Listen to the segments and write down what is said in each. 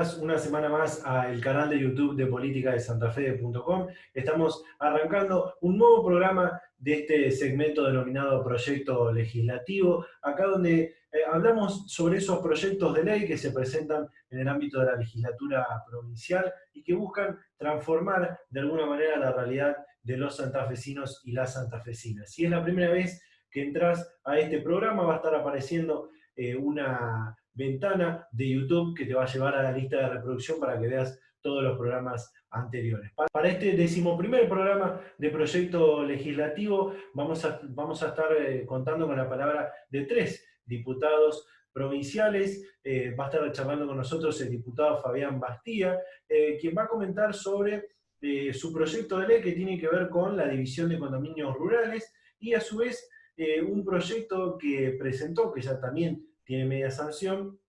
bienvenidas una semana más al canal de YouTube de política de santafede.com. Estamos arrancando un nuevo programa de este segmento denominado Proyecto Legislativo, acá donde hablamos sobre esos proyectos de ley que se presentan en el ámbito de la legislatura provincial y que buscan transformar de alguna manera la realidad de los santafesinos y las santafesinas. Si es la primera vez que entras a este programa, va a estar apareciendo una ventana de YouTube que te va a llevar a la lista de reproducción para que veas todos los programas anteriores. Para este 11º programa de Proyecto Legislativo vamos a estar contando con la palabra de 3 diputados provinciales. Va a estar charlando con nosotros el diputado Fabián Bastía, quien va a comentar sobre su proyecto de ley que tiene que ver con la división de condominios rurales y a su vez un proyecto que presentó, que ya también tiene media sanción,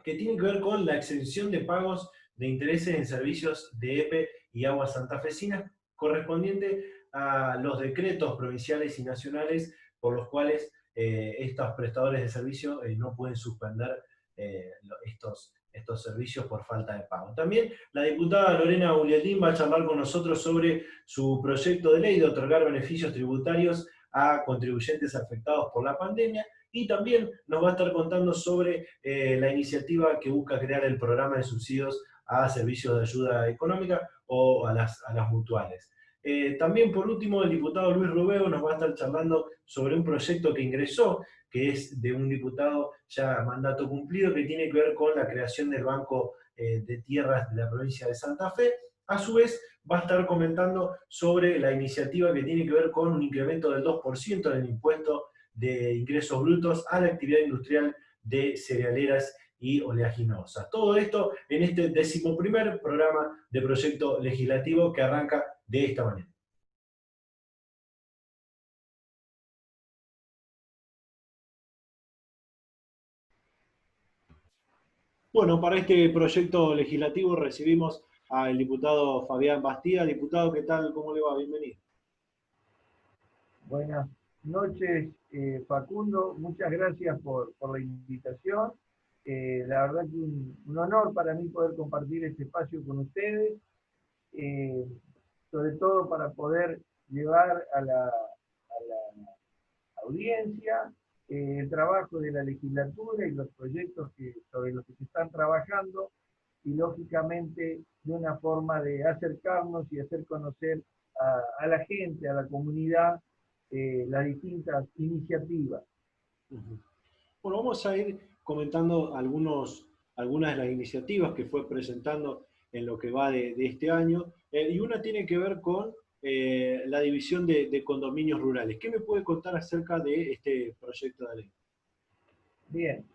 que tiene que ver con la exención de pagos de intereses en servicios de EPE y aguas santafesinas correspondiente a los decretos provinciales y nacionales por los cuales estos prestadores de servicio no pueden suspender estos servicios por falta de pago. También la diputada Lorena Uliatín va a charlar con nosotros sobre su proyecto de ley de otorgar beneficios tributarios a contribuyentes afectados por la pandemia, y también nos va a estar contando sobre la iniciativa que busca crear el programa de subsidios a servicios de ayuda económica o a las mutuales. También, por último, el diputado Luis Rubeo nos va a estar charlando sobre un proyecto que ingresó, que es de un diputado ya mandato cumplido, que tiene que ver con la creación del Banco de Tierras de la provincia de Santa Fe. A su vez, va a estar comentando sobre la iniciativa que tiene que ver con un incremento del 2% en el impuesto de ingresos brutos a la actividad industrial de cerealeras y oleaginosas. Todo esto en este 11º programa de Proyecto Legislativo que arranca de esta manera. Bueno, para este proyecto legislativo recibimos al diputado Fabián Bastía. Diputado, ¿qué tal? ¿Cómo le va? Bienvenido. Buenas noches, Facundo. Muchas gracias por la invitación. La verdad que un honor para mí poder compartir este espacio con ustedes, sobre todo para poder llevar a la audiencia el trabajo de la legislatura y los proyectos sobre los que se están trabajando, y lógicamente de una forma de acercarnos y hacer conocer a la gente, a la comunidad, las distintas iniciativas. Bueno, vamos a ir comentando algunas de las iniciativas que fue presentando en lo que va de este año, y una tiene que ver con la división de condominios rurales. ¿Qué me puede contar acerca de este proyecto de ley? Bien,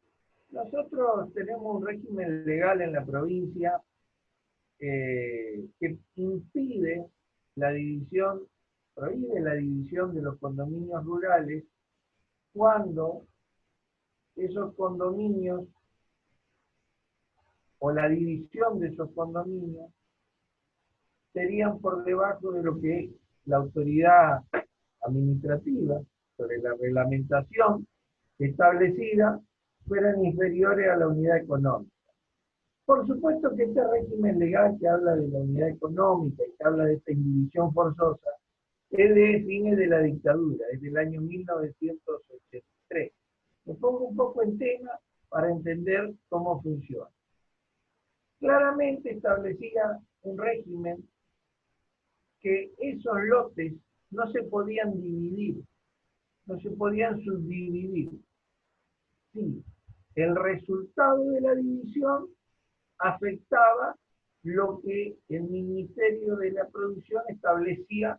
nosotros tenemos un régimen legal en la provincia que impide la división, prohíbe la división de los condominios rurales cuando esos condominios o la división de esos condominios serían por debajo de lo que la autoridad administrativa sobre la reglamentación establecida fueran inferiores a la unidad económica. Por supuesto que este régimen legal que habla de la unidad económica y que habla de esta indivisión forzosa es de fines de la dictadura, es del año 1983. Me pongo un poco en tema para entender cómo funciona. Claramente establecía un régimen que esos lotes no se podían dividir, no se podían subdividir. Sí, el resultado de la división afectaba lo que el Ministerio de la Producción establecía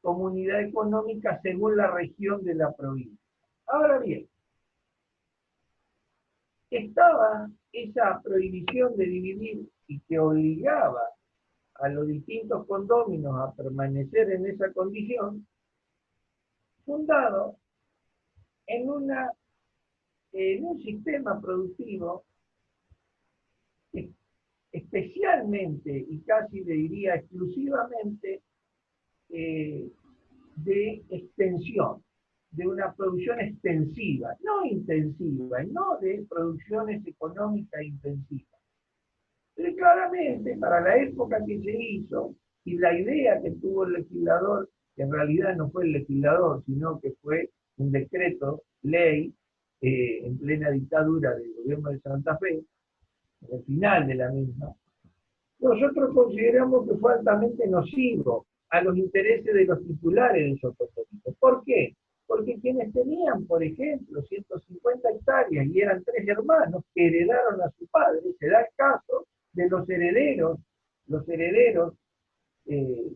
como unidad económica según la región de la provincia. Ahora bien, estaba esa prohibición de dividir y que obligaba a los distintos condóminos a permanecer en esa condición, fundado en un sistema productivo especialmente y casi le diría exclusivamente de extensión, de una producción extensiva, no intensiva, y no de producciones económicas intensivas. Y claramente, para la época que se hizo, y la idea que tuvo el legislador, que en realidad no fue el legislador, sino que fue un decreto, ley, en plena dictadura del gobierno de Santa Fe, al final de la misma, nosotros consideramos que fue altamente nocivo a los intereses de los titulares de esos proyectos. ¿Por qué? Porque quienes tenían, por ejemplo, 150 hectáreas y eran tres hermanos que heredaron a su padre, se da el caso de los herederos, eh,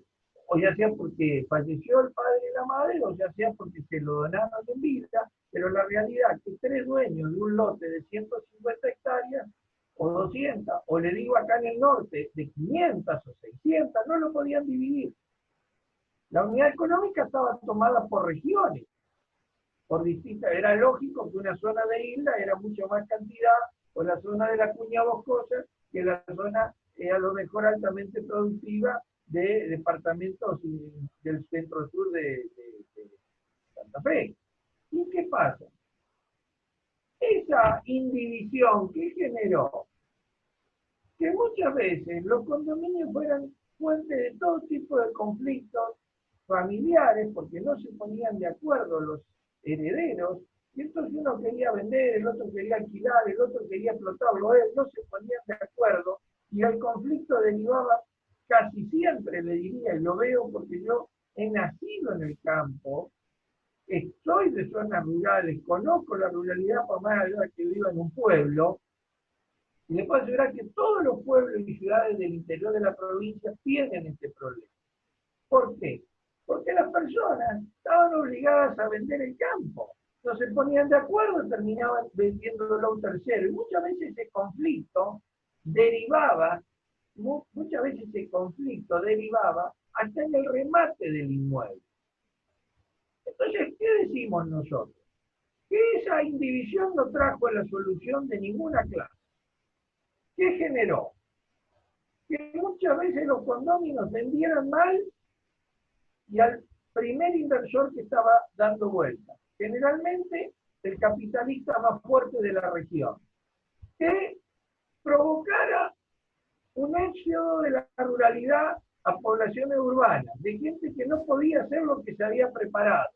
o ya sea porque falleció el padre y la madre, o ya sea porque se lo donaron en vida, pero la realidad es que tres dueños de un lote de 150 hectáreas o 200, o le digo acá en el norte, de 500 o 600, no lo podían dividir. La unidad económica estaba tomada por regiones, por distintas, era lógico que una zona de isla era mucho más cantidad, o la zona de la cuña boscosa, que la zona a lo mejor altamente productiva de departamentos del centro sur de Santa Fe. ¿Y qué pasa? Esa indivisión que generó que muchas veces los condominios fueran fuente de todo tipo de conflictos familiares, porque no se ponían de acuerdo los herederos, y entonces uno quería vender, el otro quería alquilar, el otro quería explotarlo él, no se ponían de acuerdo, y el conflicto derivaba casi siempre, le diría, y lo veo porque yo he nacido en el campo, estoy de zonas rurales, conozco la ruralidad por más allá que viva en un pueblo, y les puedo asegurar que todos los pueblos y ciudades del interior de la provincia tienen este problema. ¿Por qué? Porque las personas estaban obligadas a vender el campo. No se ponían de acuerdo, terminaban vendiéndolo a un tercero. Y muchas veces ese conflicto derivaba, hasta en el remate del inmueble. Entonces, ¿qué decimos nosotros? Que esa indivisión no trajo la solución de ninguna clase. ¿Qué generó? Que muchas veces los condóminos vendieran mal y al primer inversor que estaba dando vuelta. Generalmente el capitalista más fuerte de la región, que provocara un éxodo de la ruralidad a poblaciones urbanas, de gente que no podía hacer lo que se había preparado.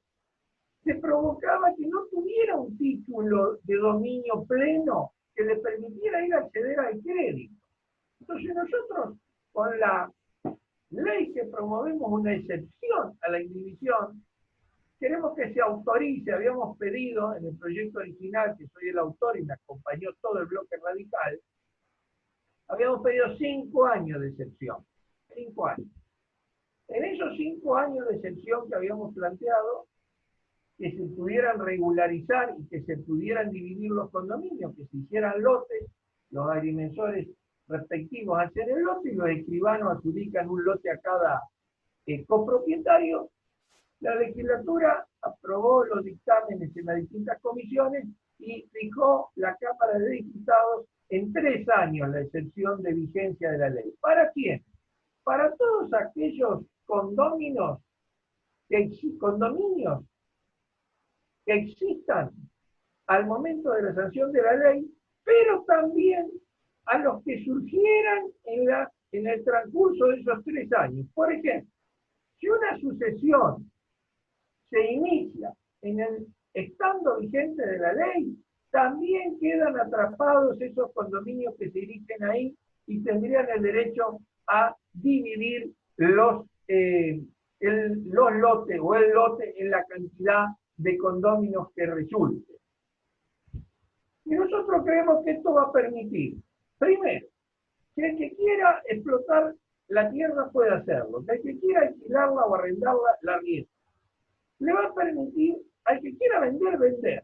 Se provocaba que no tuviera un título de dominio pleno que le permitiera ir a acceder al crédito. Entonces nosotros, con la ley que promovemos una excepción a la indivisión, queremos que se autorice, habíamos pedido en el proyecto original, que soy el autor y me acompañó todo el bloque radical, habíamos pedido 5 años de excepción. 5 años. En esos 5 años de excepción que habíamos planteado, que se pudieran regularizar y que se pudieran dividir los condominios, que se hicieran lotes, los agrimensores respectivos hacen el lote y los escribanos adjudican un lote a cada copropietario. La legislatura aprobó los dictámenes en las distintas comisiones y fijó la Cámara de Diputados en 3 años la excepción de vigencia de la ley. ¿Para quién? Para todos aquellos condominios que existan al momento de la sanción de la ley, pero también a los que surgieran en el transcurso de esos 3 años. Por ejemplo, si una sucesión se inicia estando vigente de la ley, también quedan atrapados esos condominios que se dirigen ahí y tendrían el derecho a dividir los lotes o el lote en la cantidad de condóminos que resulte. Y nosotros creemos que esto va a permitir, primero, que el que quiera explotar la tierra pueda hacerlo, que el que quiera alquilarla o arrendarla, la arrienda. Le va a permitir al que quiera vender,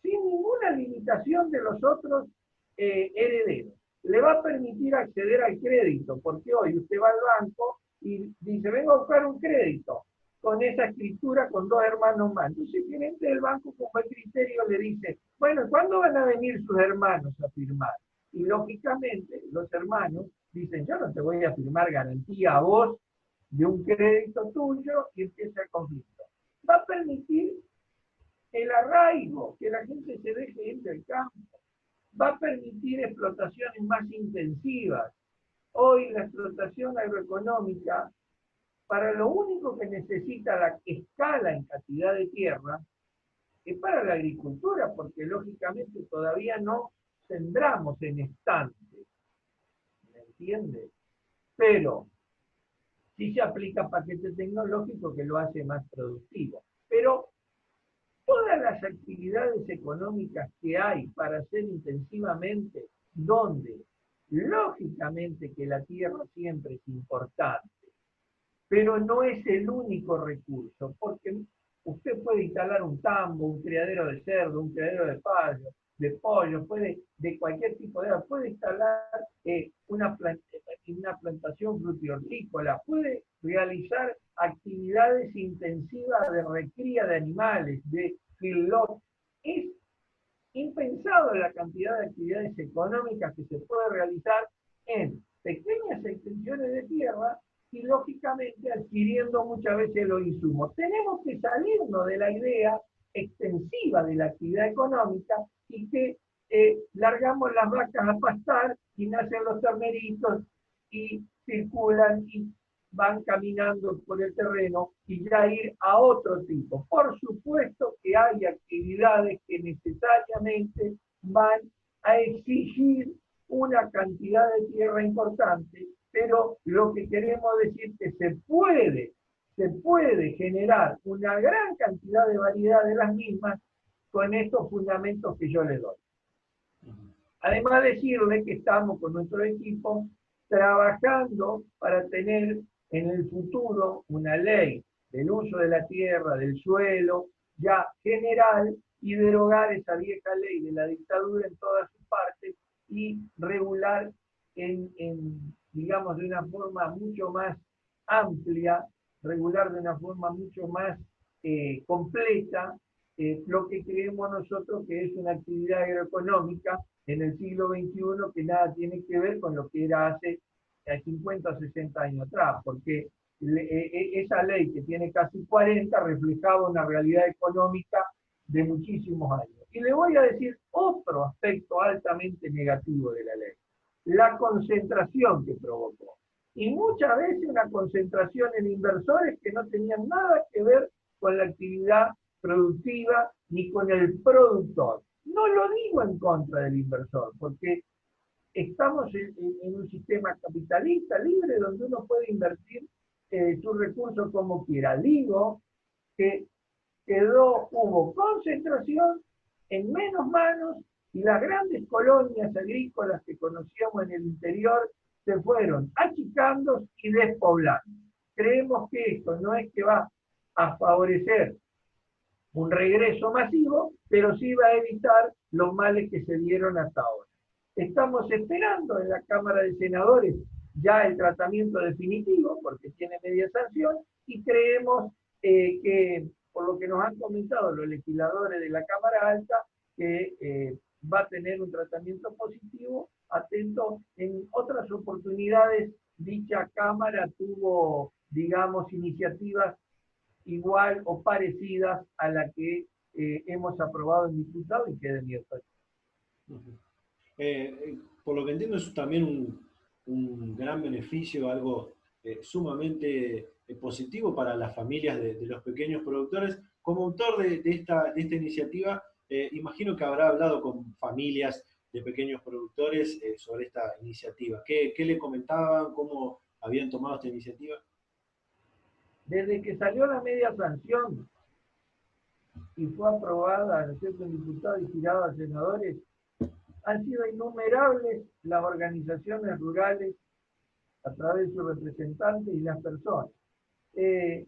sin ninguna limitación de los otros herederos. Le va a permitir acceder al crédito, porque hoy usted va al banco y dice, vengo a buscar un crédito con esa escritura con 2 hermanos más. Entonces el gerente del banco con buen criterio le dice, bueno, ¿cuándo van a venir sus hermanos a firmar? Y lógicamente los hermanos dicen, yo no te voy a firmar garantía a vos de un crédito tuyo, y empieza el conflicto. Va a permitir el arraigo, que la gente se deje ir del campo, va a permitir explotaciones más intensivas, Hoy la explotación agroeconómica, para lo único que necesita la escala en cantidad de tierra, es para la agricultura, porque lógicamente todavía no sembramos en estantes, ¿me entiende? Pero sí se aplica paquete tecnológico que lo hace más productivo. Pero todas las actividades económicas que hay para hacer intensivamente, donde lógicamente que la tierra siempre es importante, pero no es el único recurso, porque usted puede instalar un tambo, un criadero de cerdo, un criadero de pollo, puede, de cualquier tipo de agua, puede instalar una plantación frutihortícola, puede realizar actividades intensivas de recría de animales, de feedlot. Es impensado la cantidad de actividades económicas que se puede realizar en pequeñas extensiones de tierra y lógicamente adquiriendo muchas veces los insumos. Tenemos que salirnos de la idea extensiva de la actividad económica y que largamos las vacas a pastar y nacen los terneritos y circulan y van caminando por el terreno y ya ir a otro tipo. Por supuesto que hay actividades que necesariamente van a exigir una cantidad de tierra importante, pero lo que queremos decir es que se puede generar una gran cantidad de variedad de las mismas con estos fundamentos que yo le doy. Además decirle que estamos con nuestro equipo trabajando para tener en el futuro una ley del uso de la tierra, del suelo, ya general, y derogar esa vieja ley de la dictadura en todas sus partes y regular digamos, de una forma mucho más amplia, regular de una forma mucho más completa lo que creemos nosotros que es una actividad agroeconómica en el siglo XXI que nada tiene que ver con lo que era hace 50 o 60 años atrás, porque esa ley que tiene casi 40 reflejaba una realidad económica de muchísimos años. Y le voy a decir otro aspecto altamente negativo de la ley, la concentración que provocó. Y muchas veces una concentración en inversores que no tenían nada que ver con la actividad productiva ni con el productor. No lo digo en contra del inversor, porque estamos en un sistema capitalista libre donde uno puede invertir sus recursos como quiera. Digo que hubo concentración en menos manos y las grandes colonias agrícolas que conocíamos en el interior se fueron achicando y despoblando. Creemos que esto no es que va a favorecer un regreso masivo, pero sí va a evitar los males que se dieron hasta ahora. Estamos esperando en la Cámara de Senadores ya el tratamiento definitivo, porque tiene media sanción, y creemos que, por lo que nos han comentado los legisladores de la Cámara Alta, que va a tener un tratamiento positivo. Atento, en otras oportunidades dicha Cámara tuvo, digamos, iniciativas igual o parecidas a la que hemos aprobado en diputado y que de mi oferta. Por lo que entiendo es también un gran beneficio, algo sumamente positivo para las familias de los pequeños productores. Como autor de esta iniciativa, imagino que habrá hablado con familias de pequeños productores sobre esta iniciativa. ¿Qué le comentaban? ¿Cómo habían tomado esta iniciativa? Desde que salió la media sanción y fue aprobada, ¿no es cierto?, en diputados y girada a senadores, han sido innumerables las organizaciones rurales a través de sus representantes y las personas. En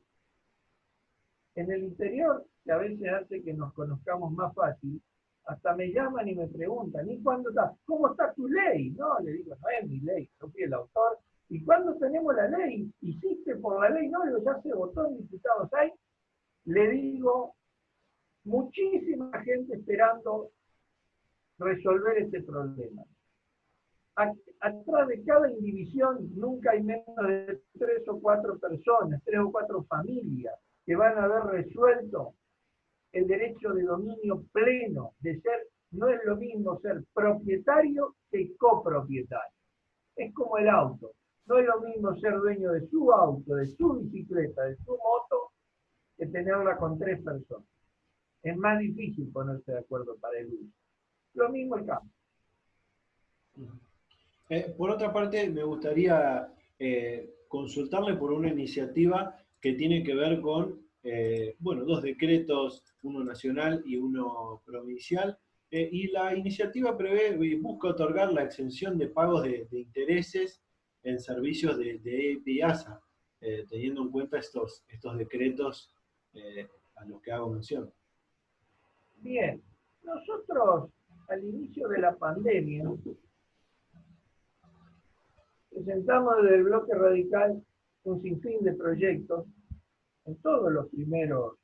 el interior, que a veces hace que nos conozcamos más fácil, hasta me llaman y me preguntan, ¿y cuándo está? ¿Cómo está tu ley? No, le digo, no es mi ley, yo fui el autor. ¿Y cuándo tenemos la ley? ¿Hiciste por la ley? No, le digo, ya se votó en diputados. Hay, le digo, muchísima gente esperando resolver este problema. Atrás de cada indivisión nunca hay menos de 3 o 4 personas, 3 o 4 familias que van a haber resuelto el derecho de dominio pleno, de ser, no es lo mismo ser propietario que copropietario. Es como el auto. No es lo mismo ser dueño de su auto, de su bicicleta, de su moto, que tenerla con 3 personas. Es más difícil ponerse de acuerdo para el uso. Lo mismo el campo. Por otra parte, me gustaría consultarle por una iniciativa que tiene que ver con, bueno, dos decretos, uno nacional y uno provincial, y la iniciativa prevé y busca otorgar la exención de pagos de intereses en servicios de EIP y ASA, teniendo en cuenta estos decretos a los que hago mención. Bien, nosotros al inicio de la pandemia presentamos desde el bloque radical un sinfín de proyectos en todos los primeros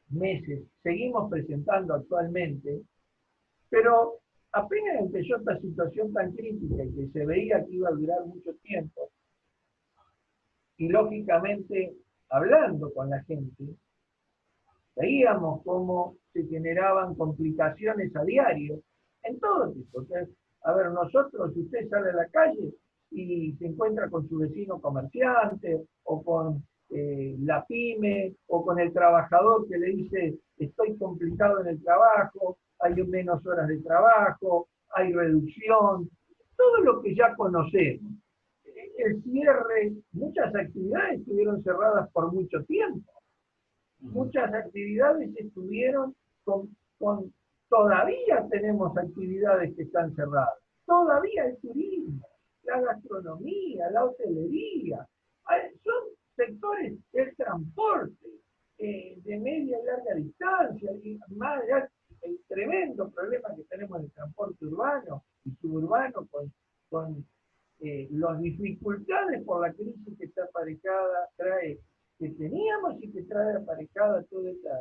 meses, seguimos presentando actualmente, pero apenas empezó esta situación tan crítica y que se veía que iba a durar mucho tiempo, y lógicamente hablando con la gente, veíamos cómo se generaban complicaciones a diario en todo tipo. Entonces, a ver, nosotros, si usted sale a la calle y se encuentra con su vecino comerciante o con la pyme o con el trabajador que le dice estoy complicado en el trabajo, hay menos horas de trabajo, hay reducción, todo lo que ya conocemos. El cierre, muchas actividades estuvieron cerradas por mucho tiempo. Muchas actividades estuvieron todavía tenemos actividades que están cerradas, todavía el turismo, la gastronomía, la hotelería, son sectores del transporte de media y larga distancia, y más allá el tremendo problema que tenemos en el transporte urbano y suburbano con las dificultades por la crisis que está aparejada, que teníamos y que trae aparejada toda esta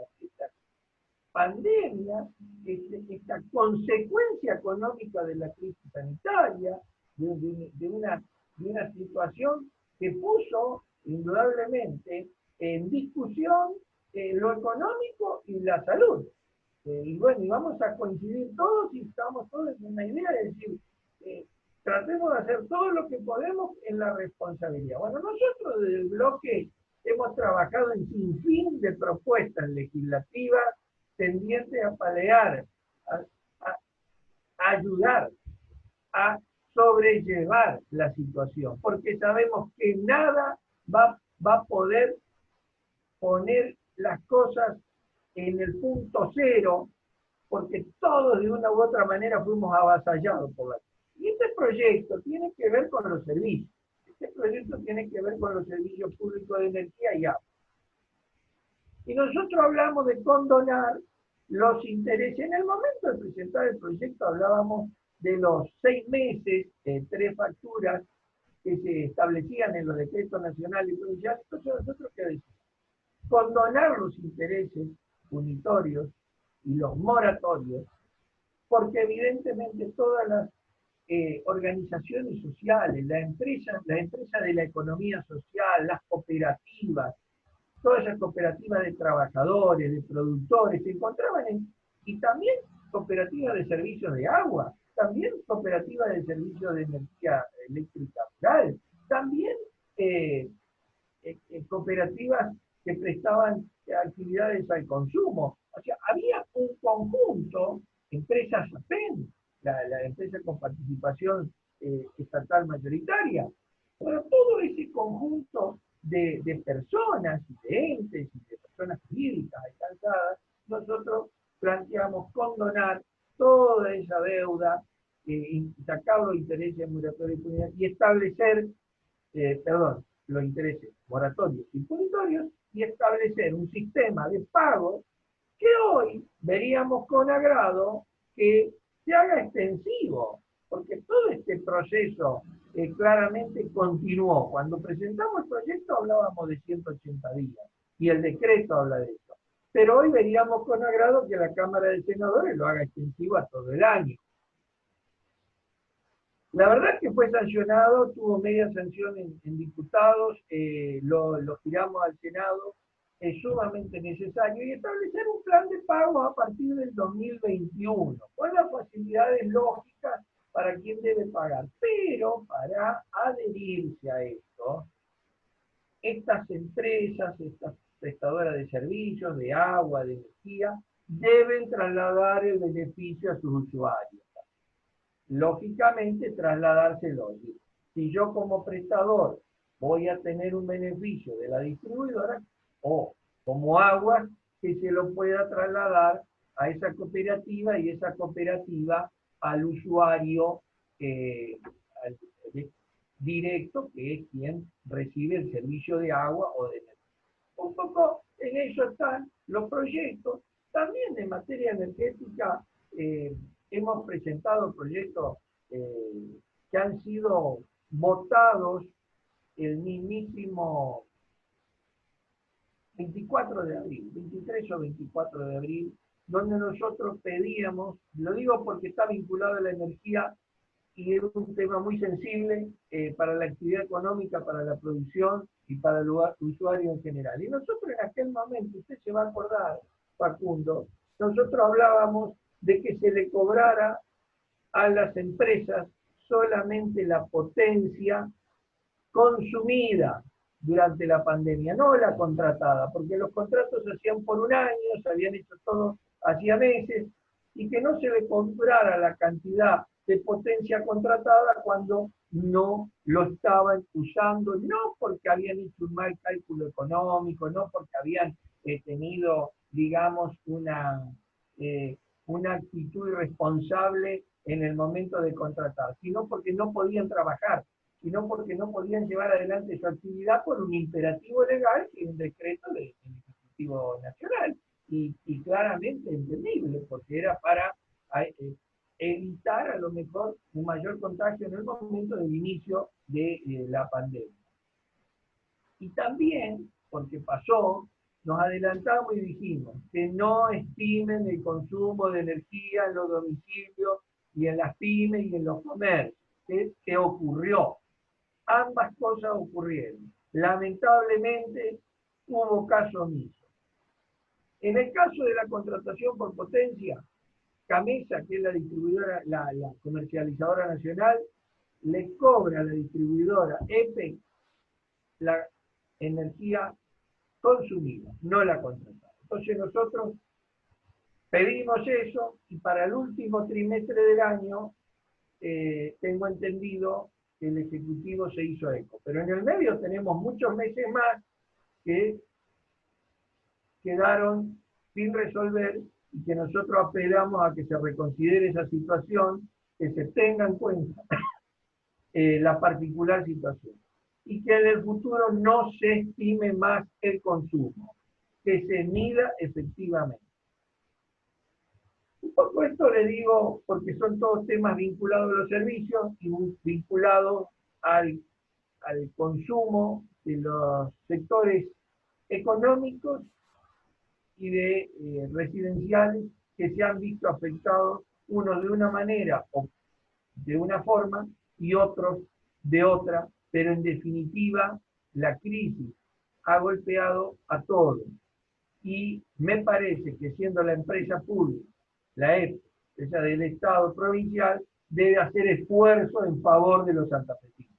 pandemia, esta consecuencia económica de la crisis sanitaria, de una situación que puso indudablemente en discusión lo económico y la salud. Y bueno, y vamos a coincidir todos y estamos todos en una idea de decir, tratemos de hacer todo lo que podemos en la responsabilidad. Bueno, nosotros desde el bloque hemos trabajado en sinfín de propuestas legislativas tendientes a paliar, a ayudar, a sobrellevar la situación, porque sabemos que nada va a poder poner las cosas en el punto cero, porque todos de una u otra manera fuimos avasallados por la crisis. Y este proyecto tiene que ver con los servicios. Este proyecto tiene que ver con los servicios públicos de energía y agua. Y nosotros hablamos de condonar los intereses. En el momento de presentar el proyecto hablábamos de los 6 meses, 3 facturas que se establecían en los decretos nacionales y provinciales. Entonces nosotros, ¿qué decimos? Condonar los intereses punitorios y los moratorios, porque evidentemente todas las organizaciones sociales, la empresa de la economía social, las cooperativas, todas esas cooperativas de trabajadores, de productores, se encontraban y también cooperativas de servicios de agua, también cooperativas de servicios de energía eléctrica rural, también cooperativas que prestaban actividades al consumo. O sea, había un conjunto, empresas APEN, la empresa con participación estatal mayoritaria, pero todo ese conjunto de personas y de entes y de personas jurídicas alcanzadas, nosotros planteamos condonar toda esa deuda, sacar los intereses moratorios y establecer, los intereses moratorios y punitorios y establecer un sistema de pago que hoy veríamos con agrado que se haga extensivo, porque todo este proceso claramente continuó. Cuando presentamos el proyecto hablábamos de 180 días y el decreto habla de eso. Pero hoy veríamos con agrado que la Cámara de Senadores lo haga extensivo a todo el año. La verdad es que fue sancionado, tuvo media sanción en diputados, lo giramos al Senado, es sumamente necesario, y establecer un plan de pago a partir del 2021, con las facilidades lógicas para quién debe pagar. Pero para adherirse a esto, estas empresas, estas prestadoras de servicios, de agua, de energía, deben trasladar el beneficio a sus usuarios. Lógicamente, trasladárselo. Si yo como prestador voy a tener un beneficio de la distribuidora, o como agua, que se lo pueda trasladar a esa cooperativa y esa cooperativa al usuario al directo, que es quien recibe el servicio de agua o de energía. Un poco en eso están los proyectos. También en materia energética hemos presentado proyectos que han sido votados el mismísimo 24 de abril, 23 o 24 de abril, donde nosotros pedíamos, lo digo porque está vinculado a la energía y es un tema muy sensible para la actividad económica, para la producción y para el usuario en general. Y nosotros en aquel momento, usted se va a acordar, Facundo, nosotros hablábamos de que se le cobrara a las empresas solamente la potencia consumida durante la pandemia, no la contratada, porque los contratos se hacían por un año, se habían hecho todo hacía meses, y que no se le cobrara la cantidad de potencia contratada cuando no lo estaban usando, no porque habían hecho un mal cálculo económico, no porque habían tenido, digamos, una actitud irresponsable en el momento de contratar, sino porque no podían trabajar, sino porque no podían llevar adelante su actividad por un imperativo legal, que es un decreto del Ejecutivo Nacional, y claramente entendible, porque era para evitar a lo mejor un mayor contagio en el momento del inicio de la pandemia. Y también, porque pasó, nos adelantamos y dijimos que no estimen el consumo de energía en los domicilios y en las pymes y en los comercios, que ocurrió. Ambas cosas ocurrieron. Lamentablemente hubo caso omiso. En el caso de la contratación por potencia, Camesa, que es la distribuidora, la comercializadora nacional, le cobra a la distribuidora EPE la energía consumida, no la contratada. Entonces nosotros pedimos eso y para el último trimestre del año tengo entendido que el Ejecutivo se hizo eco. Pero en el medio tenemos muchos meses más que quedaron sin resolver y que nosotros apelamos a que se reconsidere esa situación, que se tenga en cuenta la particular situación y que en el futuro no se estime más el consumo, que se mida efectivamente. Un poco esto le digo porque son todos temas vinculados a los servicios y vinculados al consumo de los sectores económicos y de residenciales que se han visto afectados, unos de una manera o de una forma y otros de otra, pero en definitiva la crisis ha golpeado a todos. Y me parece que siendo la empresa pública, la EPE, esa del Estado provincial, debe hacer esfuerzo en favor de los santafesinos.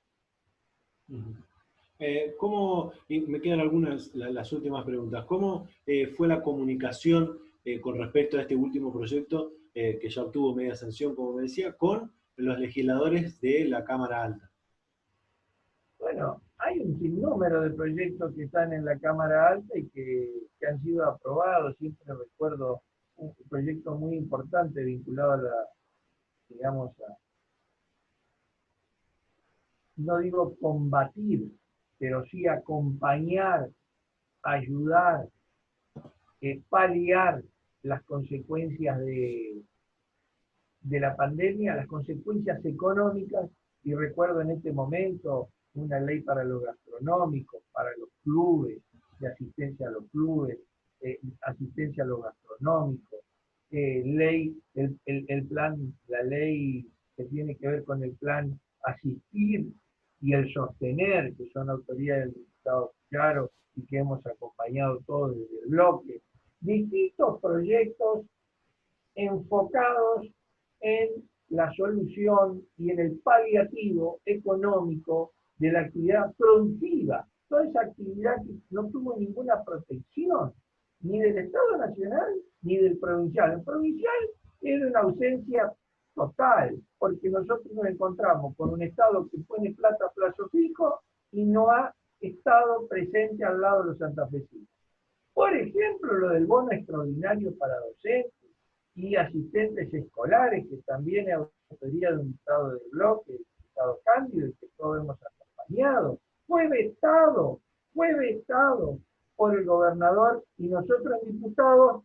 ¿Cómo, y me quedan algunas, las últimas preguntas, cómo fue la comunicación con respecto a este último proyecto que ya obtuvo media sanción, como me decía, con los legisladores de la Cámara Alta? Bueno, hay un sinnúmero de proyectos que están en la Cámara Alta y que han sido aprobados. Siempre recuerdo un proyecto muy importante vinculado a la, digamos, no digo combatir, pero sí acompañar, ayudar, paliar las consecuencias de la pandemia, las consecuencias económicas, y recuerdo en este momento una ley para lo gastronómico, para los clubes, de asistencia a los clubes, asistencia a lo gastronómico, ley, el plan, la ley que tiene que ver con el plan asistir y el sostener, que son autoridades del diputado Claro y que hemos acompañado todos desde el bloque, distintos proyectos enfocados en la solución y en el paliativo económico de la actividad productiva. Toda esa actividad que no tuvo ninguna protección, ni del Estado Nacional ni del provincial. El provincial es de una ausencia total, porque nosotros nos encontramos con un Estado que pone plata a plazo fijo y no ha estado presente al lado de los santafesinos. Por ejemplo, lo del bono extraordinario para docentes y asistentes escolares, que también es autoría de un diputado del bloque, el diputado Cándido, y que todos hemos acompañado, fue vetado por el gobernador, y nosotros diputados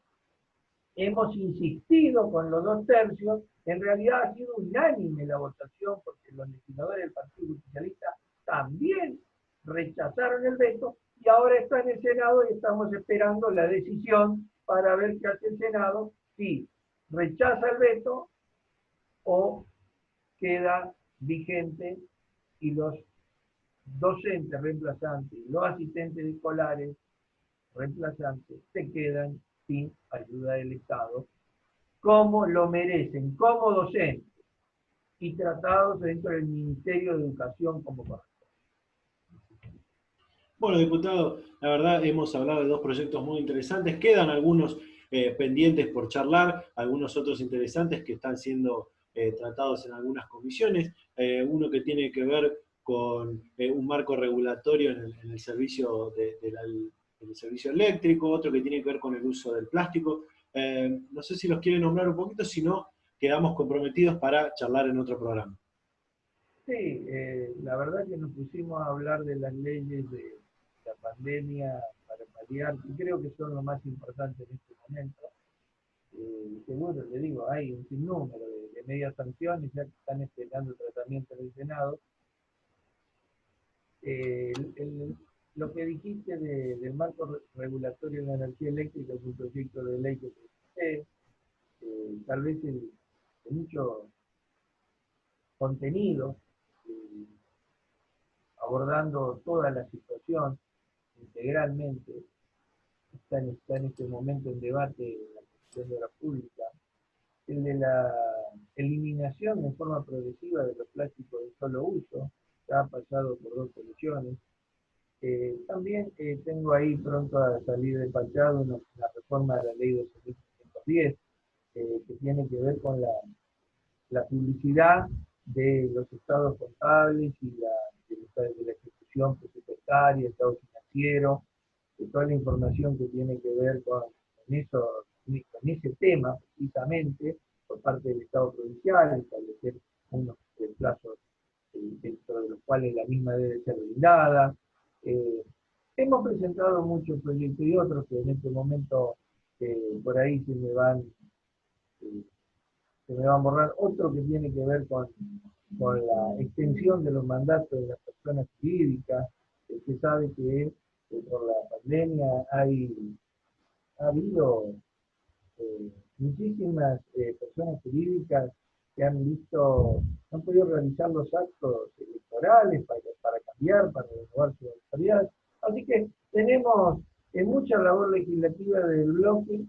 hemos insistido con los 2/3. En realidad ha sido unánime la votación, porque los legisladores del Partido Socialista también rechazaron el veto, y ahora está en el Senado y estamos esperando la decisión para ver qué hace el Senado, si rechaza el veto o queda vigente y los docentes reemplazantes y los asistentes escolares reemplazantes se quedan sin ayuda del Estado, como lo merecen, como docentes y tratados dentro del Ministerio de Educación como corresponde. Bueno, diputado, la verdad hemos hablado de dos proyectos muy interesantes. Quedan algunos pendientes por charlar, algunos otros interesantes que están siendo tratados en algunas comisiones. Uno que tiene que ver con un marco regulatorio en el servicio en el servicio eléctrico, otro que tiene que ver con el uso del plástico. No sé si los quiere nombrar un poquito, si no, quedamos comprometidos para charlar en otro programa. Sí, la verdad que nos pusimos a hablar de las leyes de la pandemia para paliar, y creo que son lo más importante en este momento. Seguro, le digo, hay un sinnúmero de medias sanciones ya que están esperando tratamiento en el Senado. Lo que dijiste del marco regulatorio de la energía eléctrica es un proyecto de ley que presenté, tal vez de mucho contenido, eh, abordando toda la situación integralmente. Está en este momento en debate en la Comisión de Obras Públicas, el de la eliminación en forma progresiva de los plásticos de solo uso, ya ha pasado por 2 comisiones. También tengo ahí pronto a salir despachado una reforma de la ley 12.310, que tiene que ver con la publicidad de los estados contables y de la ejecución presupuestaria, estado financiero, de toda la información que tiene que ver con ese tema precisamente, por parte del Estado provincial, establecer unos plazos dentro de los cuales la misma debe ser blindada. Eh, Hemos presentado muchos proyectos y otros que en este momento por ahí eh, se me va a borrar. Otro que tiene que ver con la extensión de los mandatos de las personas jurídicas. Se sabe que por la pandemia ha habido muchísimas personas jurídicas que han podido realizar los actos electorales para cambiar, para renovar su autoridad. Así que tenemos mucha labor legislativa del bloque,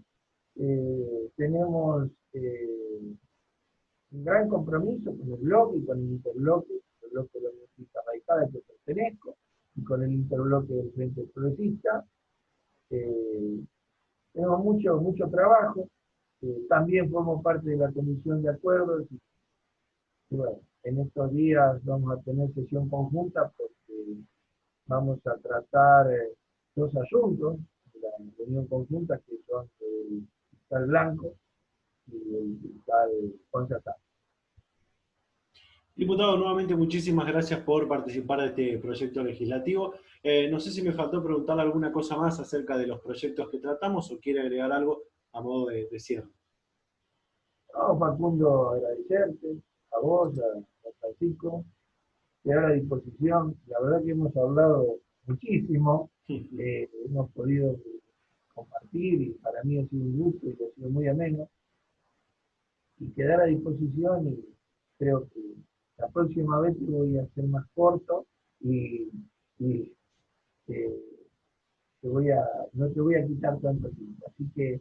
tenemos un gran compromiso con el bloque y con el interbloque, el bloque de la Universidad Radical al que pertenezco, y con el interbloque del Frente Progresista. Eh, Tenemos mucho trabajo. También formo parte de la comisión de acuerdos. Y bueno, en estos días vamos a tener sesión conjunta porque vamos a tratar 2 asuntos de la reunión conjunta, que son el fiscal Blanco y el fiscal Constatado. Diputado, nuevamente muchísimas gracias por participar de este proyecto legislativo. No sé si me faltó preguntarle alguna cosa más acerca de los proyectos que tratamos o quiere agregar algo a modo de cierre. No, Facundo, agradecerte a vos, a Francisco, quedar a disposición. La verdad que hemos hablado muchísimo, hemos podido compartir y para mí ha sido un gusto y ha sido muy ameno. Y quedar a disposición, y creo que la próxima vez lo voy a hacer más corto y eh, no te voy a quitar tanto tiempo. Así que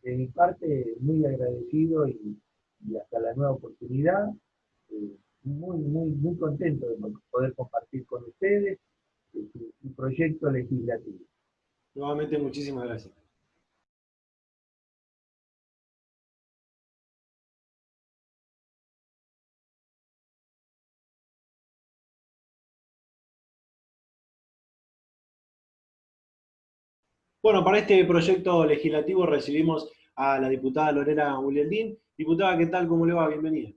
de mi parte, muy agradecido y y hasta la nueva oportunidad. Muy contento de poder compartir con ustedes su proyecto legislativo. Nuevamente, muchísimas gracias. Bueno, para este proyecto legislativo recibimos a la diputada Lorena Ulieldín. Diputada, ¿qué tal? ¿Cómo le va? Bienvenida.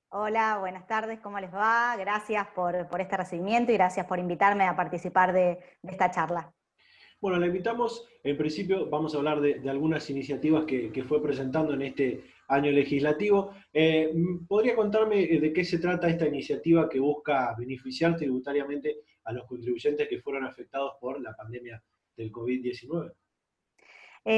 Hola, buenas tardes, ¿cómo les va? Gracias por este recibimiento y gracias por invitarme a participar de esta charla. Bueno, la invitamos, en principio vamos a hablar de algunas iniciativas que fue presentando en este año legislativo. ¿Podría contarme de qué se trata esta iniciativa que busca beneficiar tributariamente a los contribuyentes que fueron afectados por la pandemia del COVID-19?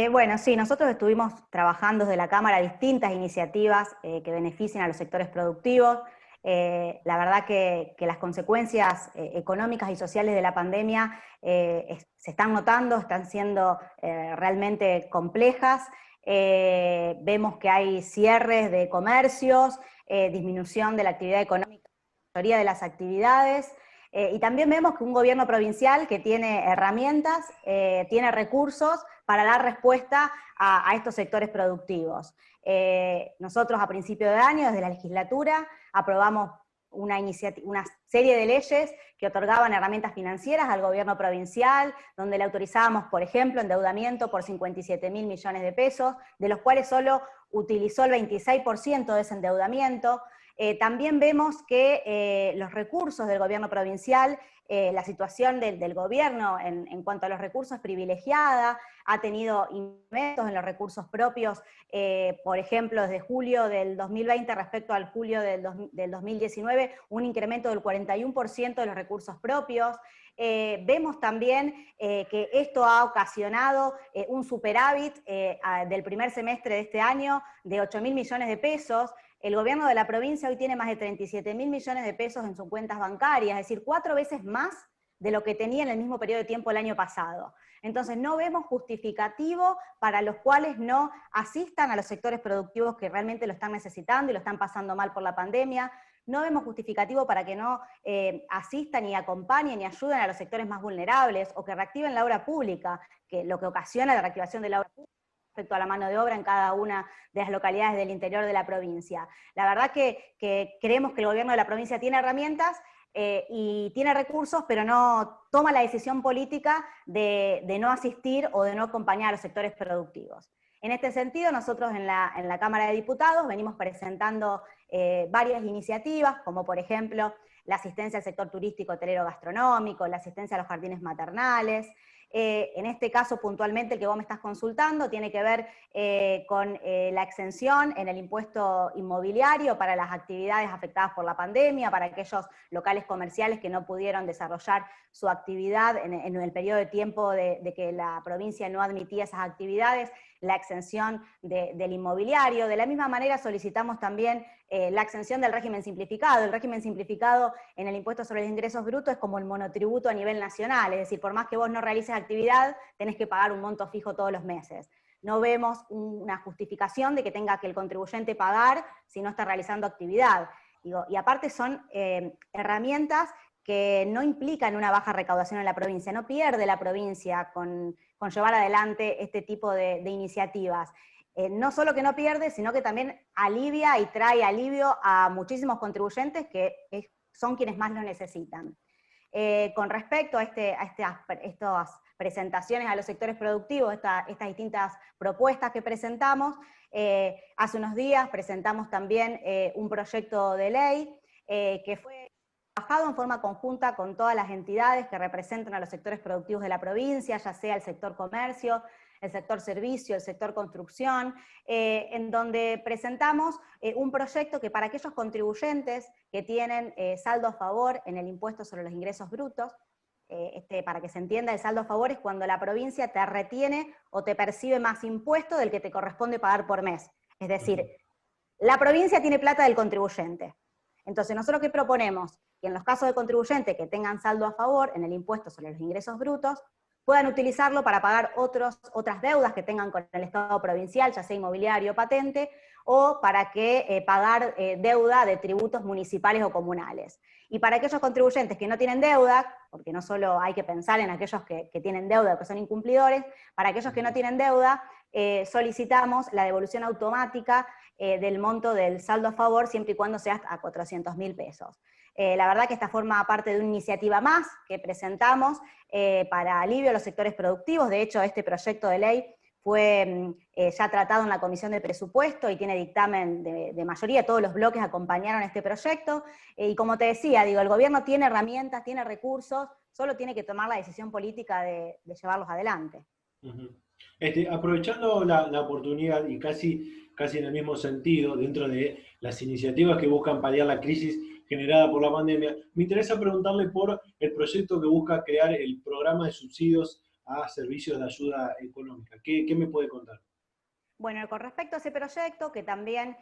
Bueno, sí, nosotros estuvimos trabajando desde la Cámara distintas iniciativas que beneficien a los sectores productivos. La verdad que las consecuencias económicas y sociales de la pandemia se están notando, están siendo realmente complejas. Vemos que hay cierres de comercios, disminución de la actividad económica, la mayoría de las actividades. Y también vemos que un gobierno provincial que tiene herramientas, tiene recursos para dar respuesta a estos sectores productivos. Nosotros a principio de año, desde la legislatura, aprobamos una serie de leyes que otorgaban herramientas financieras al gobierno provincial, donde le autorizábamos, por ejemplo, endeudamiento por 57.000 millones de pesos, de los cuales solo utilizó el 26% de ese endeudamiento. También vemos que los recursos del gobierno provincial, la situación del gobierno en cuanto a los recursos es privilegiada, ha tenido incrementos en los recursos propios, por ejemplo, desde julio del 2020 respecto al julio del 2019, un incremento del 41% de los recursos propios. Vemos también que esto ha ocasionado un superávit del primer semestre de este año de 8.000 millones de pesos. El gobierno de la provincia hoy tiene más de 37.000 millones de pesos en sus cuentas bancarias, es decir, 4 veces más de lo que tenía en el mismo periodo de tiempo el año pasado. Entonces no vemos justificativo para los cuales no asistan a los sectores productivos que realmente lo están necesitando y lo están pasando mal por la pandemia. No vemos justificativo para que no asistan y acompañen y ayuden a los sectores más vulnerables o que reactiven la obra pública, que lo que ocasiona la reactivación de la obra pública respecto a la mano de obra en cada una de las localidades del interior de la provincia. La verdad que creemos que el gobierno de la provincia tiene herramientas y tiene recursos, pero no toma la decisión política de no asistir o de no acompañar a los sectores productivos. En este sentido, nosotros en la Cámara de Diputados venimos presentando varias iniciativas, como por ejemplo la asistencia al sector turístico, hotelero, gastronómico, la asistencia a los jardines maternales. En este caso, puntualmente, el que vos me estás consultando tiene que ver con la exención en el impuesto inmobiliario para las actividades afectadas por la pandemia, para aquellos locales comerciales que no pudieron desarrollar su actividad en el periodo de tiempo de que la provincia no admitía esas actividades, la exención del inmobiliario. De la misma manera solicitamos también la exención del régimen simplificado. El régimen simplificado en el impuesto sobre los ingresos brutos es como el monotributo a nivel nacional, es decir, por más que vos no realices actividad, tenés que pagar un monto fijo todos los meses. No vemos una justificación de que tenga que el contribuyente pagar si no está realizando actividad. Y aparte son herramientas que no implican una baja recaudación en la provincia, no pierde la provincia con llevar adelante este tipo de iniciativas. No solo que no pierde, sino que también alivia y trae alivio a muchísimos contribuyentes que son quienes más lo necesitan. Con respecto a estas presentaciones a los sectores productivos, estas distintas propuestas que presentamos, hace unos días presentamos también un proyecto de ley que fue trabajado en forma conjunta con todas las entidades que representan a los sectores productivos de la provincia, ya sea el sector comercio, el sector servicio, el sector construcción, en donde presentamos un proyecto que para aquellos contribuyentes que tienen saldo a favor en el impuesto sobre los ingresos brutos, para que se entienda, el saldo a favor es cuando la provincia te retiene o te percibe más impuesto del que te corresponde pagar por mes. Es decir, la provincia tiene plata del contribuyente. Entonces, ¿nosotros qué proponemos? Que en los casos de contribuyentes que tengan saldo a favor en el impuesto sobre los ingresos brutos, puedan utilizarlo para pagar otras deudas que tengan con el Estado provincial, ya sea inmobiliario o patente, o para que pagar deuda de tributos municipales o comunales. Y para aquellos contribuyentes que no tienen deuda, porque no solo hay que pensar en aquellos que tienen deuda o que son incumplidores, para aquellos que no tienen deuda, solicitamos la devolución automática del monto del saldo a favor, siempre y cuando sea hasta 400.000 pesos. La verdad que esta forma parte de una iniciativa más que presentamos para alivio a los sectores productivos. De hecho, este proyecto de ley fue ya tratado en la Comisión de Presupuesto y tiene dictamen de mayoría, todos los bloques acompañaron este proyecto, y como te decía, digo, el gobierno tiene herramientas, tiene recursos, solo tiene que tomar la decisión política de llevarlos adelante. Ujú. Aprovechando la oportunidad y casi en el mismo sentido, dentro de las iniciativas que buscan paliar la crisis generada por la pandemia, me interesa preguntarle por el proyecto que busca crear el programa de subsidios a servicios de ayuda económica. ¿Qué me puede contar? Bueno, con respecto a ese proyecto, que también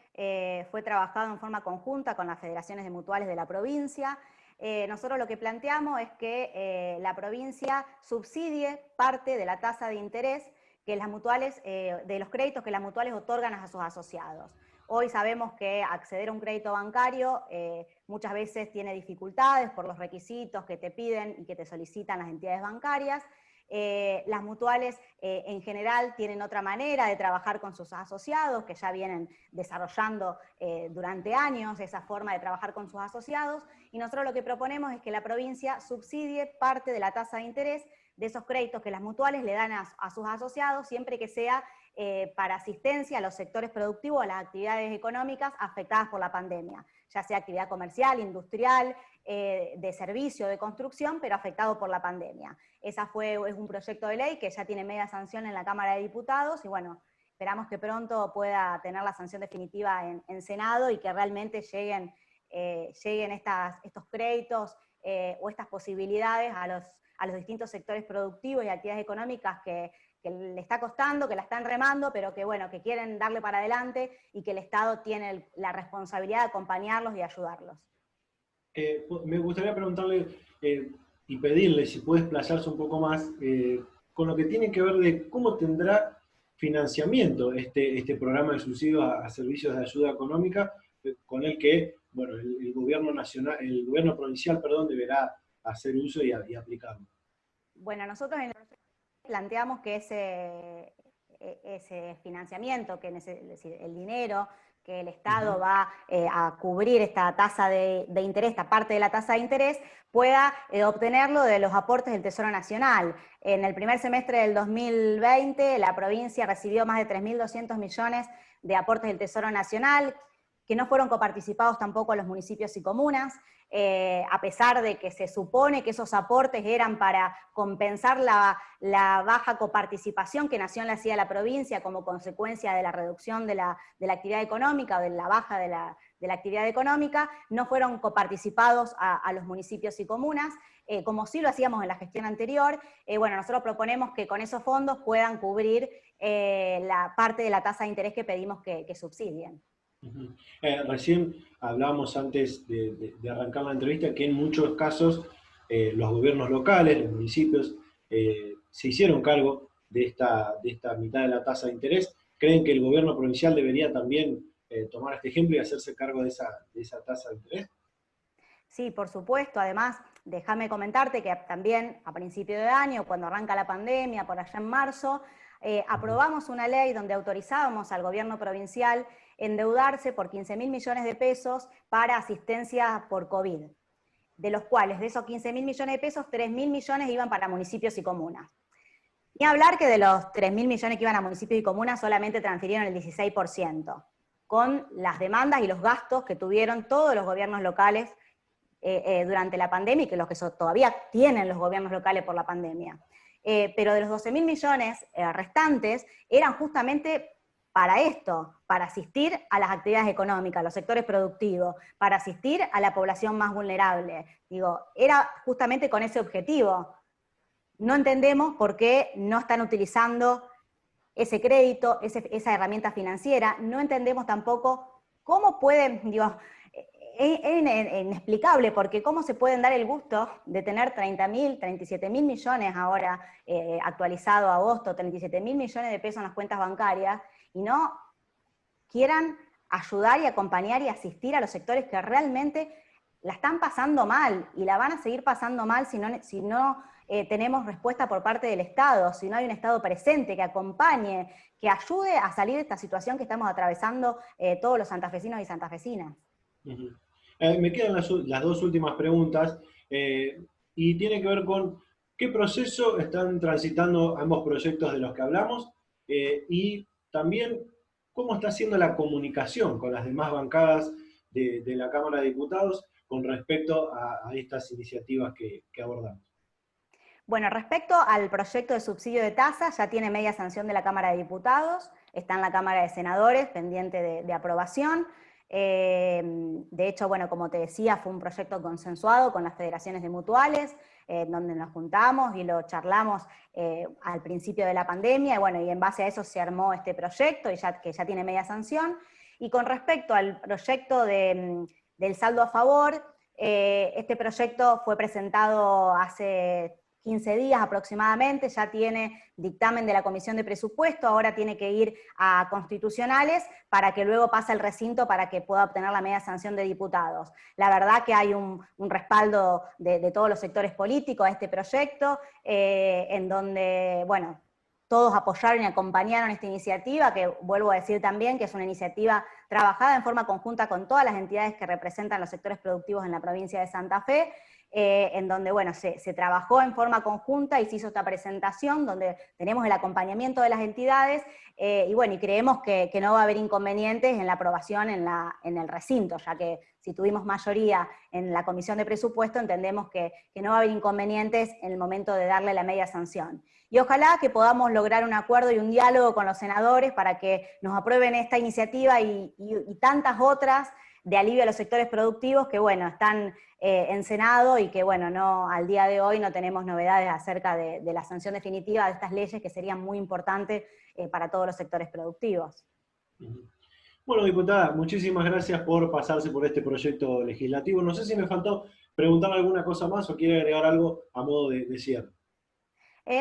fue trabajado en forma conjunta con las federaciones de mutuales de la provincia, nosotros lo que planteamos es que la provincia subsidie parte de la tasa de interés que las mutuales, de los créditos que las mutuales otorgan a sus asociados. Hoy sabemos que acceder a un crédito bancario muchas veces tiene dificultades por los requisitos que te piden y que te solicitan las entidades bancarias. Las mutuales en general tienen otra manera de trabajar con sus asociados, que ya vienen desarrollando durante años esa forma de trabajar con sus asociados, y nosotros lo que proponemos es que la provincia subsidie parte de la tasa de interés de esos créditos que las mutuales le dan a sus asociados, siempre que sea para asistencia a los sectores productivos, a las actividades económicas afectadas por la pandemia, ya sea actividad comercial, industrial, de servicio, de construcción, pero afectado por la pandemia. Es un proyecto de ley que ya tiene media sanción en la Cámara de Diputados, y bueno, esperamos que pronto pueda tener la sanción definitiva en Senado y que realmente lleguen estos créditos o estas posibilidades a los distintos sectores productivos y actividades económicas que le está costando, que la están remando, pero que bueno, que quieren darle para adelante y que el Estado tiene la responsabilidad de acompañarlos y ayudarlos. Me gustaría preguntarle y pedirle si puede explayarse un poco más con lo que tiene que ver de cómo tendrá financiamiento este programa de subsidios a servicios de ayuda económica, con el que bueno, el gobierno nacional, el gobierno provincial, perdón, deberá hacer uso y aplicarlo. Bueno, nosotros en el proyecto planteamos que ese financiamiento, es decir, el dinero que el Estado va a cubrir esta tasa de interés, esta parte de la tasa de interés, pueda obtenerlo de los aportes del Tesoro Nacional. En el primer semestre del 2020, la provincia recibió más de 3.200 millones de aportes del Tesoro Nacional, que no fueron coparticipados tampoco los municipios y comunas, a pesar de que se supone que esos aportes eran para compensar la baja coparticipación que Nación le hacía a la provincia como consecuencia de la reducción de la actividad económica o de la baja de la actividad económica, no fueron coparticipados a los municipios y comunas, como sí lo hacíamos en la gestión anterior. Bueno, nosotros proponemos que con esos fondos puedan cubrir la parte de la tasa de interés que pedimos que subsidien. Recién hablábamos antes de arrancar la entrevista que en muchos casos los gobiernos locales, los municipios, se hicieron cargo de esta mitad de la tasa de interés. ¿Creen que el gobierno provincial debería también tomar este ejemplo y hacerse cargo de esa tasa de interés? Sí, por supuesto. Además, déjame comentarte que también a principio de año, cuando arranca la pandemia, por allá en marzo, aprobamos una ley donde autorizábamos al gobierno provincial endeudarse por 15.000 millones de pesos para asistencia por COVID, de los cuales de esos 15.000 millones de pesos, 3.000 millones iban para municipios y comunas. Ni hablar que de los 3.000 millones que iban a municipios y comunas solamente transfirieron el 16%, con las demandas y los gastos que tuvieron todos los gobiernos locales durante la pandemia y que los que todavía tienen los gobiernos locales por la pandemia. Pero de los 12.000 millones restantes eran justamente para esto, para asistir a las actividades económicas, a los sectores productivos, para asistir a la población más vulnerable. Digo, era justamente con ese objetivo. No entendemos por qué no están utilizando ese crédito, esa herramienta financiera. No entendemos tampoco cómo pueden, digo, inexplicable, porque cómo se pueden dar el gusto de tener 37 mil millones ahora, actualizado a agosto, 37 mil millones de pesos en las cuentas bancarias, y no quieran ayudar y acompañar y asistir a los sectores que realmente la están pasando mal, y la van a seguir pasando mal si no tenemos respuesta por parte del Estado, si no hay un Estado presente que acompañe, que ayude a salir de esta situación que estamos atravesando todos los santafesinos y santafesinas. Me quedan las dos últimas preguntas, y tiene que ver con qué proceso están transitando ambos proyectos de los que hablamos, y también cómo está siendo la comunicación con las demás bancadas de la Cámara de Diputados con respecto a estas iniciativas que abordamos. Bueno, respecto al proyecto de subsidio de tasa, ya tiene media sanción de la Cámara de Diputados, está en la Cámara de Senadores, pendiente de aprobación. De hecho, bueno, como te decía, fue un proyecto consensuado con las federaciones de mutuales, donde nos juntamos y lo charlamos al principio de la pandemia, y bueno, y en base a eso se armó este proyecto, que ya tiene media sanción. Y con respecto al proyecto del saldo a favor, este proyecto fue presentado hace 15 días aproximadamente, ya tiene dictamen de la Comisión de Presupuesto, ahora tiene que ir a constitucionales para que luego pase al recinto para que pueda obtener la media sanción de diputados. La verdad que hay un respaldo de todos los sectores políticos a este proyecto, en donde, bueno, todos apoyaron y acompañaron esta iniciativa, que vuelvo a decir también que es una iniciativa trabajada en forma conjunta con todas las entidades que representan los sectores productivos en la provincia de Santa Fe, en donde, bueno, se trabajó en forma conjunta y se hizo esta presentación, donde tenemos el acompañamiento de las entidades, y bueno, y creemos que no va a haber inconvenientes en la aprobación en el recinto, ya que si tuvimos mayoría en la Comisión de Presupuesto, entendemos que no va a haber inconvenientes en el momento de darle la media sanción. Y ojalá que podamos lograr un acuerdo y un diálogo con los senadores para que nos aprueben esta iniciativa y tantas otras de alivio a los sectores productivos que, bueno, están en Senado, y que, bueno, al día de hoy no tenemos novedades acerca de la sanción definitiva de estas leyes que serían muy importantes para todos los sectores productivos. Bueno, diputada, muchísimas gracias por pasarse por este proyecto legislativo. No sé si me faltó preguntar alguna cosa más o quiere agregar algo a modo de cierre.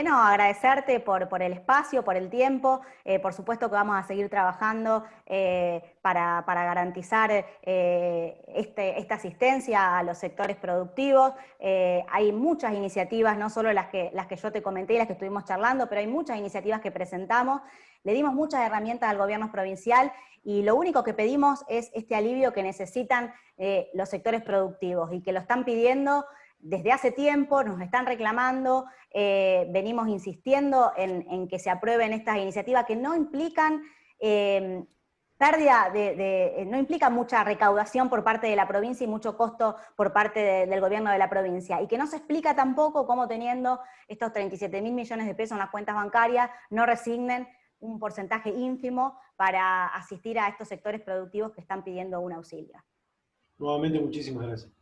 No, agradecerte por el espacio, por el tiempo. Por supuesto que vamos a seguir trabajando para garantizar esta asistencia a los sectores productivos. Hay muchas iniciativas, no solo las que yo te comenté y las que estuvimos charlando, pero hay muchas iniciativas que presentamos. Le dimos muchas herramientas al gobierno provincial, y lo único que pedimos es este alivio que necesitan los sectores productivos, y que lo están pidiendo desde hace tiempo, nos están reclamando, venimos insistiendo en que se aprueben estas iniciativas que no implican no implica mucha recaudación por parte de la provincia y mucho costo por parte del gobierno de la provincia, y que no se explica tampoco cómo, teniendo estos 37 mil millones de pesos en las cuentas bancarias, no resignen un porcentaje ínfimo para asistir a estos sectores productivos que están pidiendo un auxilio. Nuevamente, muchísimas gracias.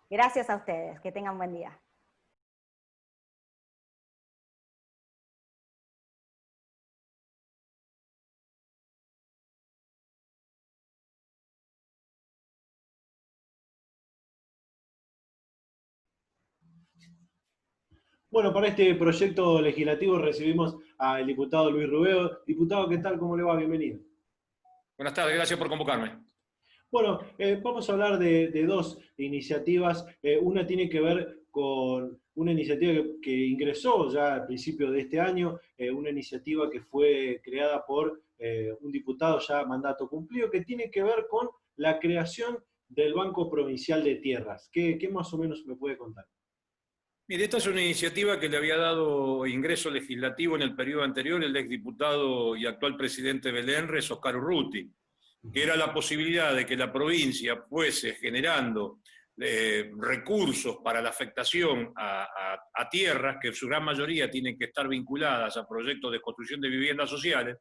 Gracias a ustedes, que tengan buen día. Bueno, para este proyecto legislativo recibimos al diputado Luis Rubeo. Diputado, ¿qué tal? ¿Cómo le va? Bienvenido. Buenas tardes, gracias por convocarme. Bueno, vamos a hablar de dos iniciativas. Una tiene que ver con una iniciativa que ingresó ya al principio de este año, una iniciativa que fue creada por un diputado ya mandato cumplido, que tiene que ver con la creación del Banco Provincial de Tierras. ¿Qué más o menos me puede contar? Mire, esta es una iniciativa que le había dado ingreso legislativo en el periodo anterior el exdiputado y actual presidente de Belenres, Oscar Urruti, que era la posibilidad de que la provincia fuese generando recursos para la afectación a tierras, que en su gran mayoría tienen que estar vinculadas a proyectos de construcción de viviendas sociales,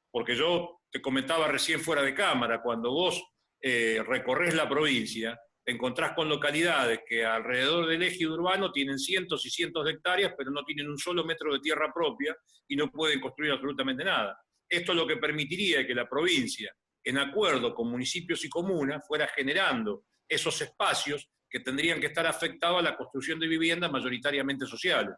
porque yo te comentaba recién fuera de cámara, cuando vos recorres la provincia, te encontrás con localidades que alrededor del ejido urbano tienen cientos y cientos de hectáreas, pero no tienen un solo metro de tierra propia y no pueden construir absolutamente nada. Esto es lo que permitiría que la provincia, en acuerdo con municipios y comunas, fuera generando esos espacios que tendrían que estar afectados a la construcción de viviendas mayoritariamente sociales.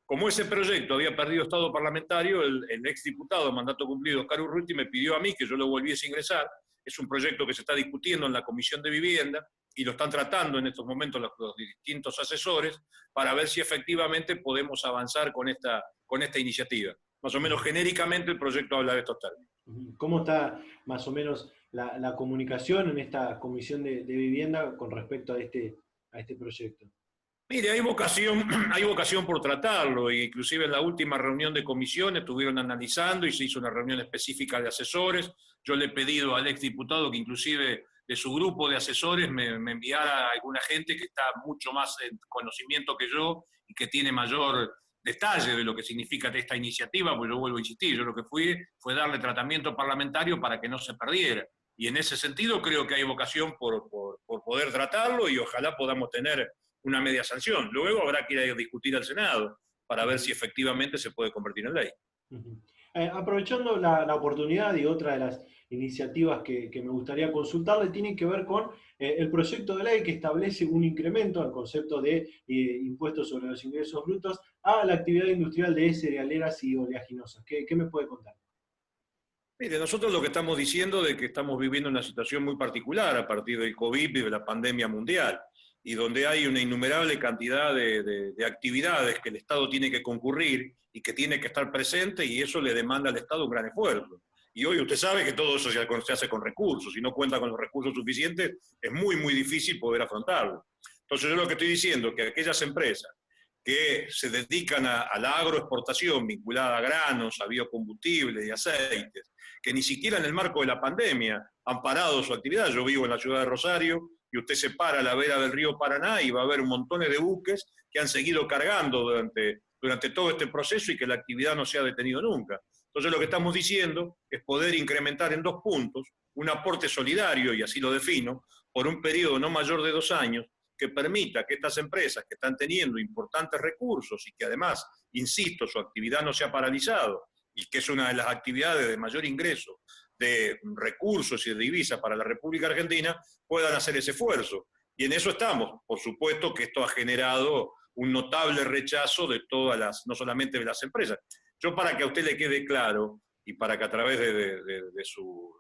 Como ese proyecto había perdido estado parlamentario, el exdiputado de mandato cumplido, Oscar Urruti, me pidió a mí que yo lo volviese a ingresar. Es un proyecto que se está discutiendo en la Comisión de Vivienda y lo están tratando en estos momentos los distintos asesores para ver si efectivamente podemos avanzar con esta iniciativa. Más o menos genéricamente el proyecto habla de estos términos. ¿Cómo está más o menos la comunicación en esta Comisión de Vivienda con respecto a este proyecto? Mire, hay vocación por tratarlo, e inclusive en la última reunión de comisión estuvieron analizando y se hizo una reunión específica de asesores. Yo le he pedido al exdiputado que inclusive de su grupo de asesores me enviara a alguna gente que está mucho más en conocimiento que yo y que tiene mayor detalle de lo que significa esta iniciativa, pues yo vuelvo a insistir, yo lo que fue darle tratamiento parlamentario para que no se perdiera. Y en ese sentido creo que hay vocación por poder tratarlo y ojalá podamos tener una media sanción. Luego habrá que ir a discutir al Senado para ver si efectivamente se puede convertir en ley. Aprovechando la oportunidad y otra de las iniciativas que me gustaría consultarle tiene que ver con el proyecto de ley que establece un incremento al concepto de impuestos sobre los ingresos brutos a la actividad industrial de cerealeras y oleaginosas. ¿Qué me puede contar? Mire, nosotros lo que estamos diciendo es que estamos viviendo una situación muy particular a partir del COVID y de la pandemia mundial, y donde hay una innumerable cantidad de actividades que el Estado tiene que concurrir y que tiene que estar presente, y eso le demanda al Estado un gran esfuerzo. Y hoy usted sabe que todo eso se hace con recursos. Si no cuenta con los recursos suficientes, es muy, muy difícil poder afrontarlo. Entonces yo lo que estoy diciendo es que aquellas empresas que se dedican a la agroexportación vinculada a granos, a biocombustibles y aceites, que ni siquiera en el marco de la pandemia han parado su actividad. Yo vivo en la ciudad de Rosario y usted se para a la vera del río Paraná y va a ver un montón de buques que han seguido cargando durante todo este proceso y que la actividad no se ha detenido nunca. Entonces lo que estamos diciendo es poder incrementar en 2 puntos un aporte solidario, y así lo defino, por un periodo no mayor de 2 años, que permita que estas empresas que están teniendo importantes recursos y que además, insisto, su actividad no se ha paralizado y que es una de las actividades de mayor ingreso de recursos y de divisas para la República Argentina, puedan hacer ese esfuerzo. Y en eso estamos. Por supuesto que esto ha generado un notable rechazo de todas las, no solamente de las empresas. Yo, para que a usted le quede claro, y para que a través de su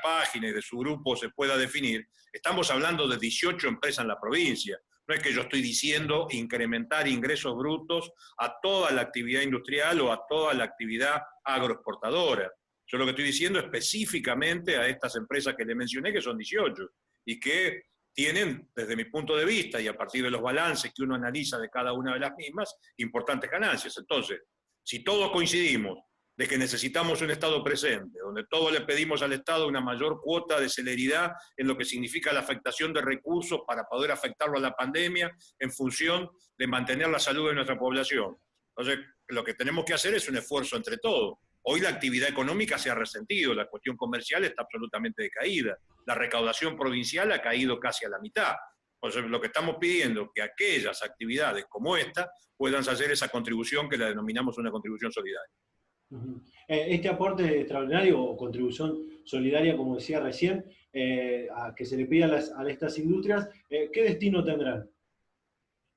página y de su grupo se pueda definir, estamos hablando de 18 empresas en la provincia. No es que yo estoy diciendo incrementar ingresos brutos a toda la actividad industrial o a toda la actividad agroexportadora. Yo lo que estoy diciendo específicamente a estas empresas que le mencioné, que son 18, y que tienen, desde mi punto de vista, y a partir de los balances que uno analiza de cada una de las mismas, importantes ganancias. Entonces, si todos coincidimos de que necesitamos un Estado presente, donde todos le pedimos al Estado una mayor cuota de celeridad en lo que significa la afectación de recursos para poder afectarlo a la pandemia en función de mantener la salud de nuestra población. Entonces, lo que tenemos que hacer es un esfuerzo entre todos. Hoy la actividad económica se ha resentido, la cuestión comercial está absolutamente decaída, la recaudación provincial ha caído casi a la mitad. Entonces, lo que estamos pidiendo es que aquellas actividades como esta puedan hacer esa contribución que la denominamos una contribución solidaria. Este aporte extraordinario o contribución solidaria, como decía recién, a que se le pida a estas industrias, ¿qué destino tendrán?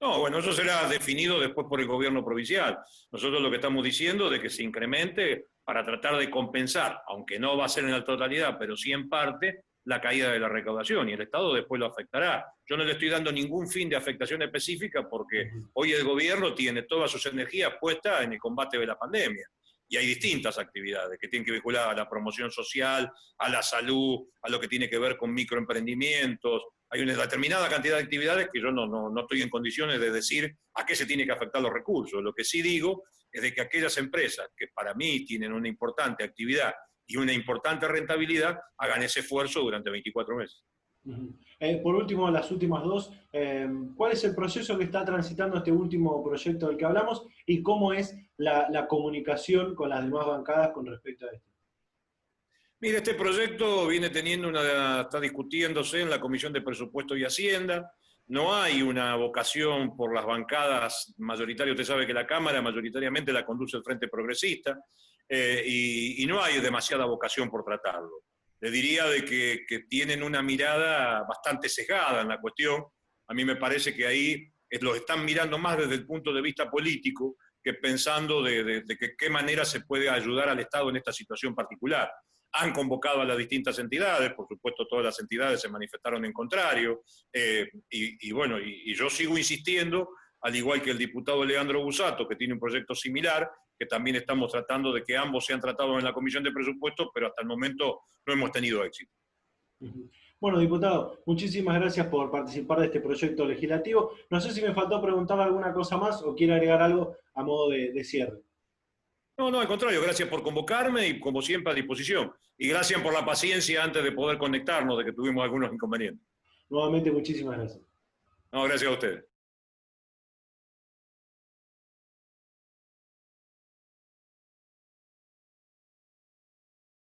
No, bueno, eso será definido después por el gobierno provincial. Nosotros lo que estamos diciendo es de que se incremente para tratar de compensar, aunque no va a ser en la totalidad, pero sí en parte, la caída de la recaudación, y el Estado después lo afectará. Yo no le estoy dando ningún fin de afectación específica porque hoy el gobierno tiene todas sus energías puestas en el combate de la pandemia. Y hay distintas actividades que tienen que vincular a la promoción social, a la salud, a lo que tiene que ver con microemprendimientos. Hay una determinada cantidad de actividades que yo no estoy en condiciones de decir a qué se tienen que afectar los recursos. Lo que sí digo es de que aquellas empresas que para mí tienen una importante actividad y una importante rentabilidad, hagan ese esfuerzo durante 24 meses. Por último, las últimas 2, ¿cuál es el proceso que está transitando este último proyecto del que hablamos y cómo es la comunicación con las demás bancadas con respecto a esto? Mire, este proyecto viene teniendo está discutiéndose en la Comisión de Presupuesto y Hacienda. No hay una vocación por las bancadas mayoritarias. Usted sabe que la Cámara mayoritariamente la conduce el Frente Progresista, y no hay demasiada vocación por tratarlo. le diría de que tienen una mirada bastante sesgada en la cuestión. A mí me parece que ahí los están mirando más desde el punto de vista político que pensando de qué manera se puede ayudar al Estado en esta situación particular. Han convocado a las distintas entidades, por supuesto todas las entidades se manifestaron en contrario, y yo sigo insistiendo, al igual que el diputado Leandro Busato, que tiene un proyecto similar, que también estamos tratando de que ambos sean tratados en la Comisión de Presupuestos, pero hasta el momento no hemos tenido éxito. Bueno, diputado, muchísimas gracias por participar de este proyecto legislativo. No sé si me faltó preguntar alguna cosa más o quiere agregar algo a modo de cierre. No, al contrario, gracias por convocarme y como siempre a disposición. Y gracias por la paciencia antes de poder conectarnos, de que tuvimos algunos inconvenientes. Nuevamente, muchísimas gracias. No, gracias a ustedes.